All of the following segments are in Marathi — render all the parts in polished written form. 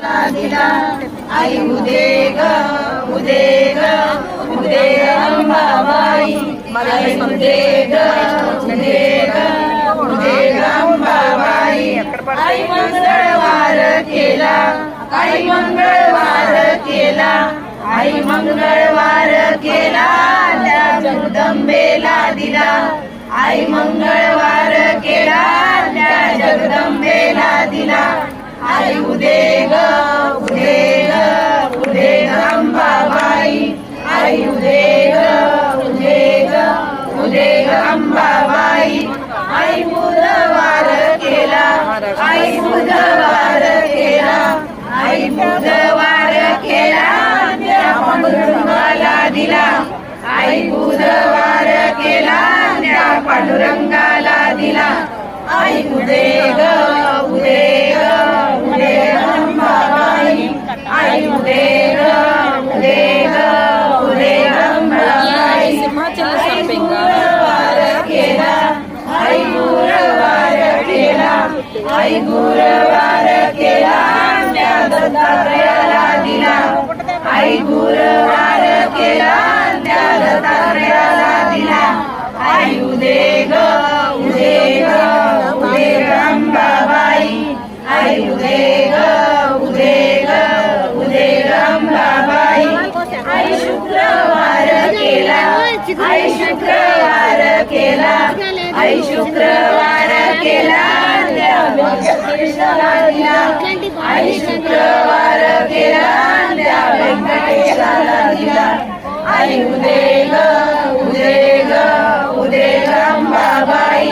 दिला आई उदे ग उदे ग उदे अंबाबाई आई उदे ग उदे ग उदे अंबाबाई आई मंगळवार केला आई मंगळवार केला आई मंगळवार केला त्या जगदंबेला दिला आई मंगळवार केला त्या जगदंबेला दिला आई उदे ग उदे ग उदे अंबाबाई आई उदे ग उदे ग उदे अंबाबाई आई बुधवार केला आई बुधवार केला आई बुधवार केला त्या पांडुरंगाला दिला आई बुधवार केला त्या पांडुरंगाला दिला आई उदे ग उदे ग उदे अंबाबाई आई उदे ग उदे ग उदे अंबाबाई गुरुवार केला आई गुरुवार केला आई गुरुवार केला त्या दत्तात्रयाला दिला आई गुरुवार केला त्या दत्तात्रयाला दिला आई उदे ग उदे ग उदे अंबाबाई आई उदे ग उदे ग उदे अंबाबाई आई शुक्रवार केला आई शुक्रवार केला आई शुक्रवार केला त्या व्यंकटेशाला दिला आई शुक्रवार केला त्या व्यंकटेशाला दिला आई उदे ग उदे ग उदे अंबाबाई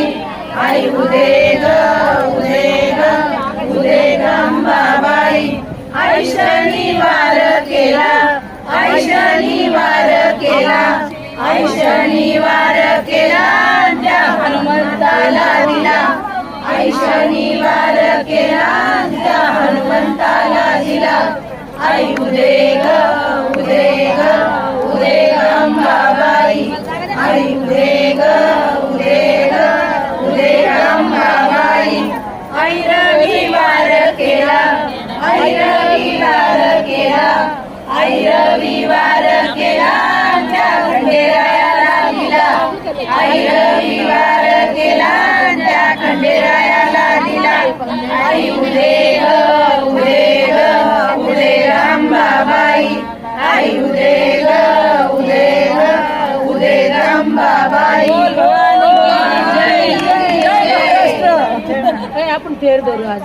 आई उदे ग उदे ग उदे अंबाबाई आई शनिवार केला आई शनिवार केला आई शनिवार केला त्या हनुमंताला दिला आई शनिवार केला त्या हनुमंताला दिला आई उदे ग उदे ग उदे अंबाबाई आई उदे ग उदे ग उदे अंबाबाई आई रविवार केला आई रविवार केला आई रविवार केला त्या खंडेरायाला दिला आई रविवार केला त्या खंडेरायाला दिला आई उदे ग उदे ग उदे अंबाबाई आई उदे ग उदे ग उदे अंबाबाई आपण फेर धरू आज